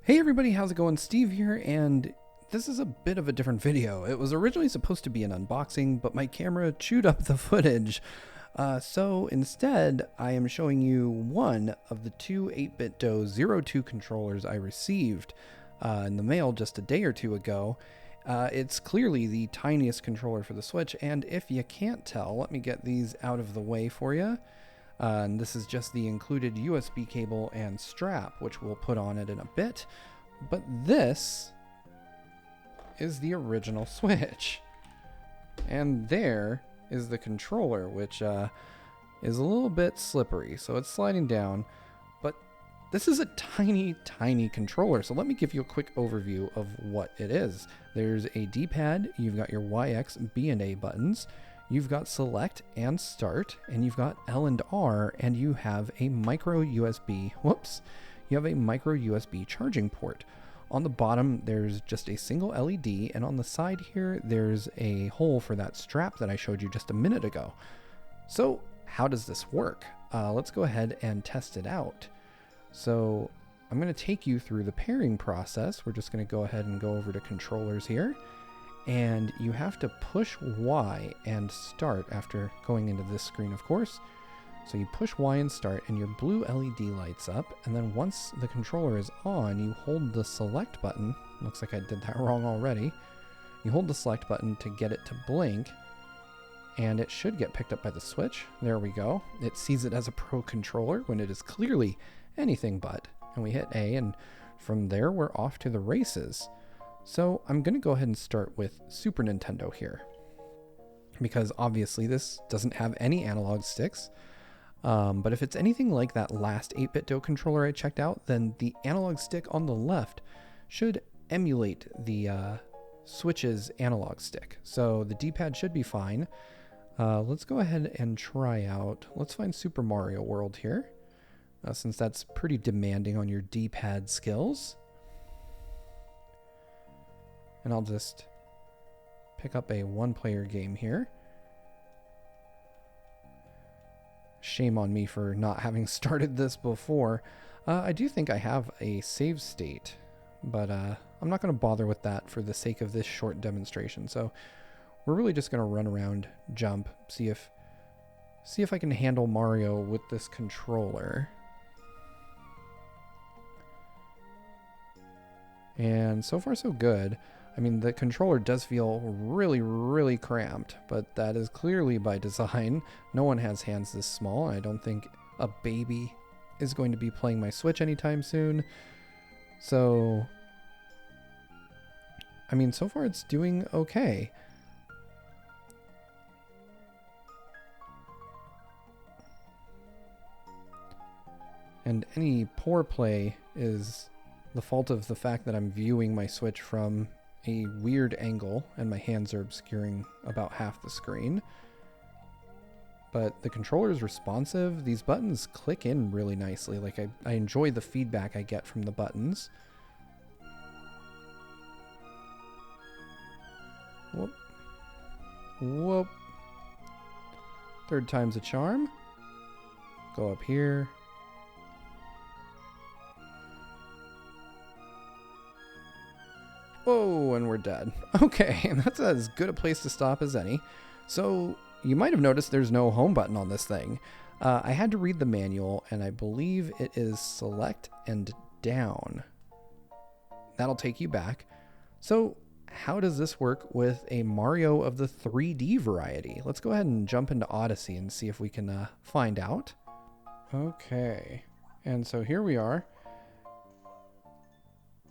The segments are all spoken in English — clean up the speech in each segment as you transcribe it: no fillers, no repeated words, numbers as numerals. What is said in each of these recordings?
Hey everybody, how's it going? Steve here, and this is a bit of a different video. It was originally supposed to be an unboxing, but my camera chewed up the footage. So instead, I am showing you one of the two 8BitDo's 02 controllers I received in the mail just a day or two ago. It's clearly the tiniest controller for the Switch, and if you can't tell, let me get these out of the way for you. And this is just the included USB cable and strap, which we'll put on it in a bit. But this is the original Switch. And there is the controller, which is a little bit slippery, so it's sliding down. But this is a tiny, tiny controller, so let me give you a quick overview of what it is. There's a D-pad, you've got your Y, X, B, and A buttons. You've got select and start, and you've got L and R, and you have a micro USB, you have a micro USB charging port. On the bottom, there's just a single LED, and on the side here, there's a hole for that strap that I showed you just a minute ago. So how does this work? Let's go ahead and test it out. So I'm going to take you through the pairing process. We're just going to go ahead and go over to controllers here. And you have to push Y and start after going into this screen, of course. So you push Y and start, and your blue LED lights up. And then once the controller is on, you hold the select button. Looks like I did that wrong already. You hold the select button to get it to blink, and it should get picked up by the Switch. There we go. It sees it as a Pro controller when it is clearly anything but. And we hit A, and from there we're off to the races. So I'm going to go ahead and start with Super Nintendo here, because obviously this doesn't have any analog sticks. But if it's anything like that last 8BitDo controller I checked out, then the analog stick on the left should emulate the Switch's analog stick. So the D-pad should be fine. Let's go ahead and try out, let's find Super Mario World here, since that's pretty demanding on your D-pad skills. And I'll just pick up a one-player game here. Shame on me for not having started this before. I do think I have a save state, but I'm not going to bother with that for the sake of this short demonstration. So we're really just going to run around, jump, see if I can handle Mario with this controller. And so far so good. I mean, the controller does feel really, really cramped, but that is clearly by design. No one has hands this small. I don't think a baby is going to be playing my Switch anytime soon. So, I mean, so far it's doing okay. And any poor play is the fault of the fact that I'm viewing my Switch from a weird angle and my hands are obscuring about half the screen. But the controller is responsive. These buttons click in really nicely. Like I enjoy the feedback I get from the buttons. Whoop. Whoop. Third time's a charm. Go up here. Whoa, and we're dead. Okay, that's as good a place to stop as any. So you might have noticed there's no home button on this thing. I had to read the manual, and I believe it is select and down. That'll take you back. So how does this work with a Mario of the 3D variety? Let's go ahead and jump into Odyssey and see if we can find out. Okay, and so here we are.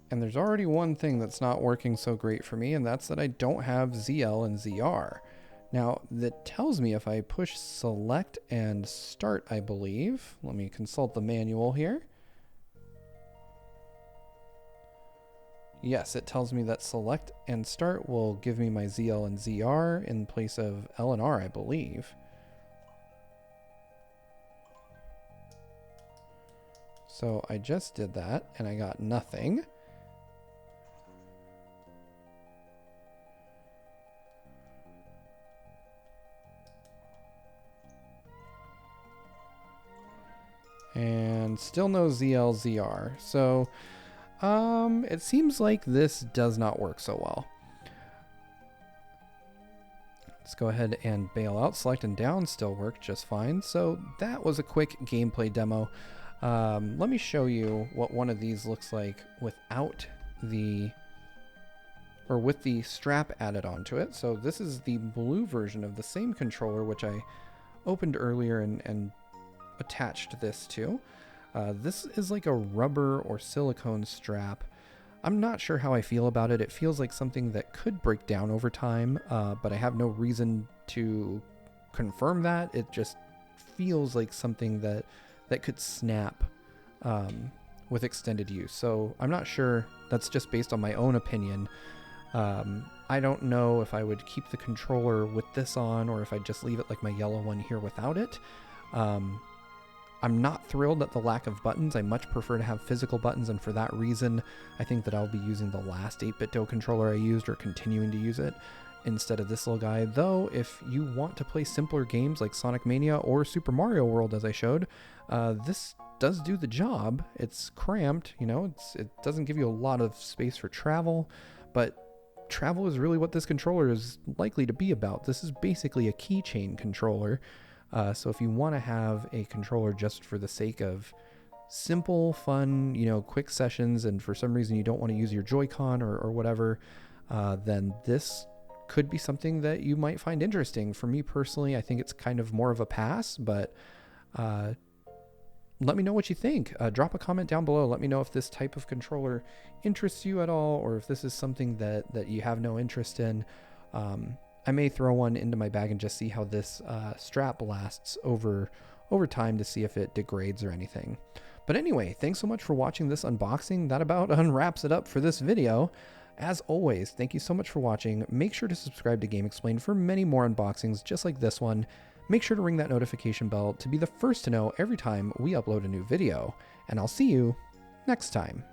And there's already one thing that's not working so great for me, and that's that I don't have ZL and ZR. Now, that tells me if I push select and start, I believe. Let me consult the manual here. Yes, it tells me that select and start will give me my ZL and ZR in place of L and R, I believe. So I just did that, and I got nothing. And still no ZL, ZR. So It seems like this does not work so well. Let's go ahead and bail out. Select and down still work just fine. So that was a quick gameplay demo. Let me show you what one of these looks like without the, or with the strap added onto it. So this is the blue version of the same controller, which I opened earlier and attached this to. This is like a rubber or silicone strap. I'm not sure how I feel about it. It feels like something that could break down over time, but I have no reason to confirm that. It just feels like something that could snap with extended use. So I'm not sure. That's just based on my own opinion. I don't know if I would keep the controller with this on or if I'd just leave it like my yellow one here without it. I'm not thrilled at the lack of buttons. I much prefer to have physical buttons, and for that reason, I think that I'll be using the last 8BitDo controller I used, or continuing to use it, instead of this little guy. Though, if you want to play simpler games like Sonic Mania or Super Mario World, as I showed, this does do the job. It's cramped, you know, it doesn't give you a lot of space for travel, but travel is really what this controller is likely to be about. This is basically a keychain controller. So if you want to have a controller just for the sake of simple, fun, you know, quick sessions, and for some reason you don't want to use your Joy-Con or whatever, then this could be something that you might find interesting. For me personally, I think it's kind of more of a pass, but let me know what you think. Drop a comment down below. Let me know if this type of controller interests you at all, or if this is something that you have no interest in. I may throw one into my bag and just see how this strap lasts over time to see if it degrades or anything. But anyway, thanks so much for watching this unboxing. That about unwraps it up for this video. As always, thank you so much for watching. Make sure to subscribe to Game Explained for many more unboxings just like this one. Make sure to ring that notification bell to be the first to know every time we upload a new video. And I'll see you next time.